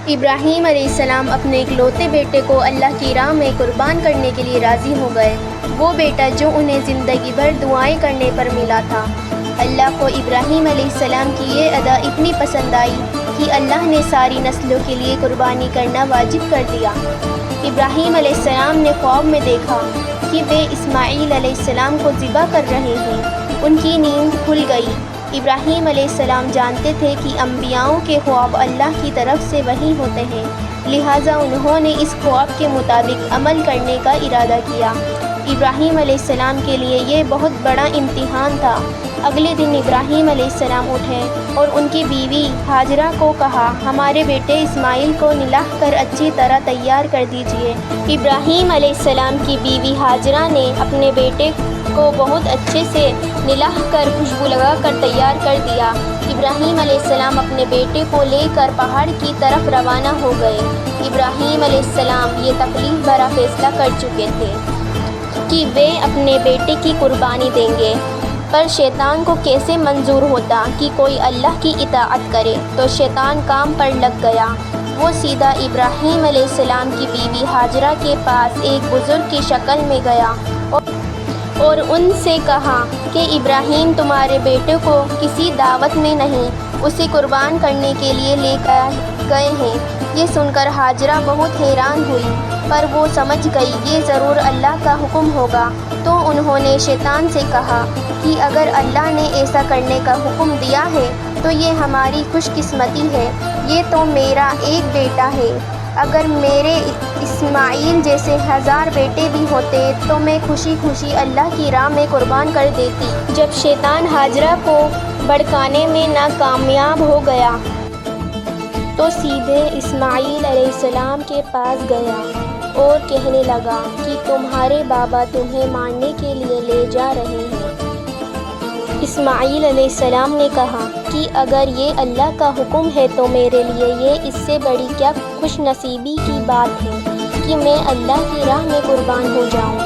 ابراہیم علیہ السلام اپنے اکلوتے بیٹے کو اللہ کی راہ میں قربان کرنے کے لیے راضی ہو گئے، وہ بیٹا جو انہیں زندگی بھر دعائیں کرنے پر ملا تھا۔ اللہ کو ابراہیم علیہ السلام کی یہ ادا اتنی پسند آئی کہ اللہ نے ساری نسلوں کے لیے قربانی کرنا واجب کر دیا۔ ابراہیم علیہ السلام نے خواب میں دیکھا کہ وہ اسماعیل علیہ السلام کو ذبح کر رہے ہیں۔ ان کی نیند کھل گئی۔ ابراہیم علیہ السلام جانتے تھے کہ انبیاؤں کے خواب اللہ کی طرف سے وحی ہوتے ہیں، لہٰذا انہوں نے اس خواب کے مطابق عمل کرنے کا ارادہ کیا۔ ابراہیم علیہ السلام کے لیے یہ بہت بڑا امتحان تھا۔ اگلے دن ابراہیم علیہ السلام اٹھے اور ان کی بیوی ہاجرہ کو کہا، ہمارے بیٹے اسماعیل کو نلاح کر اچھی طرح تیار کر دیجیے۔ ابراہیم علیہ السلام کی بیوی ہاجرہ نے اپنے بیٹے کو بہت اچھے سے نلاح کر خوشبو لگا کر تیار کر دیا۔ ابراہیم علیہ السلام اپنے بیٹے کو لے کر پہاڑ کی طرف روانہ ہو گئے۔ ابراہیم علیہ السلام یہ تکلیف بھرا فیصلہ کر چکے تھے کہ وہ اپنے بیٹے کی قربانی دیں گے، پر شیطان کو کیسے منظور ہوتا کہ کوئی اللہ کی اطاعت کرے؟ تو شیطان کام پر لگ گیا۔ وہ سیدھا ابراہیم علیہ السلام کی بیوی ہاجرہ کے پاس ایک بزرگ کی شکل میں گیا اور ان سے کہا کہ ابراہیم تمہارے بیٹے کو کسی دعوت میں نہیں، اسے قربان کرنے کے لیے لے گئے ہیں۔ یہ سن کر ہاجرہ بہت حیران ہوئی، پر وہ سمجھ گئی یہ ضرور اللہ کا حکم ہوگا، تو انہوں نے شیطان سے کہا کہ اگر اللہ نے ایسا کرنے کا حکم دیا ہے تو یہ ہماری خوش قسمتی ہے، یہ تو میرا ایک بیٹا ہے، اگر میرے اسماعیل جیسے 1000 بیٹے بھی ہوتے تو میں خوشی خوشی اللہ کی راہ میں قربان کر دیتی۔ جب شیطان ہاجرہ کو بھڑکانے میں ناکامیاب ہو گیا تو سیدھے اسماعیل علیہ السلام کے پاس گیا اور کہنے لگا کہ تمہارے بابا تمہیں مارنے کے لیے لے جا رہے ہیں۔ اسماعیل علیہ السلام نے کہا کہ اگر یہ اللہ کا حکم ہے تو میرے لیے یہ اس سے بڑی کیا خوش نصیبی کی بات ہے کہ میں اللہ کی راہ میں قربان ہو جاؤں۔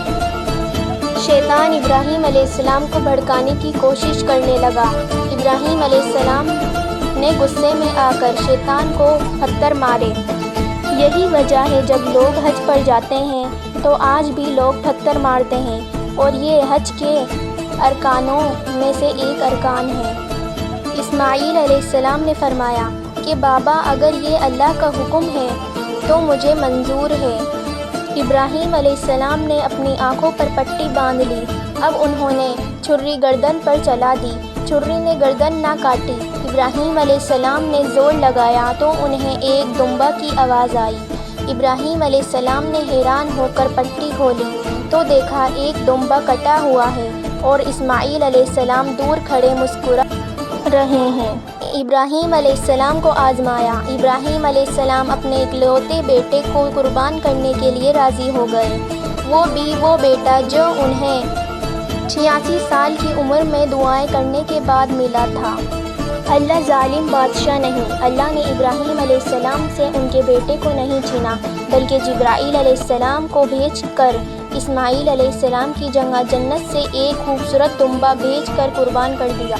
شیطان ابراہیم علیہ السلام کو بھڑکانے کی کوشش کرنے لگا۔ ابراہیم علیہ السلام نے غصے میں آ کر شیطان کو پتھر مارے۔ یہی وجہ ہے جب لوگ حج پر جاتے ہیں تو آج بھی لوگ پتھر مارتے ہیں، اور یہ حج کے ارکانوں میں سے ایک ارکان ہے۔ اسماعیل علیہ السلام نے فرمایا کہ بابا اگر یہ اللہ کا حکم ہے تو مجھے منظور ہے۔ ابراہیم علیہ السلام نے اپنی آنکھوں پر پٹی باندھ لی۔ اب انہوں نے چھری گردن پر چلا دی، چھری نے گردن نہ کاٹی۔ ابراہیم علیہ السلام نے زور لگایا تو انہیں ایک دمبا کی آواز آئی۔ ابراہیم علیہ السلام نے حیران ہو کر پٹی کھولی تو دیکھا ایک دمبا کٹا ہوا ہے اور اسماعیل علیہ السلام دور کھڑے مسکرا رہے ہیں۔ ابراہیم علیہ السلام کو آزمایا۔ ابراہیم علیہ السلام اپنے اکلوتے بیٹے کو قربان کرنے کے لیے راضی ہو گئے، وہ بھی وہ بیٹا جو انہیں 86 سال کی عمر میں دعائیں کرنے کے بعد ملا تھا۔ اللہ ظالم بادشاہ نہیں۔ اللہ نے ابراہیم علیہ السلام سے ان کے بیٹے کو نہیں چھینا، بلکہ جبرائیل علیہ السلام کو بھیج کر اسماعیل علیہ السلام کی جگہ جنت سے ایک خوبصورت دمبا بھیج کر قربان کر دیا۔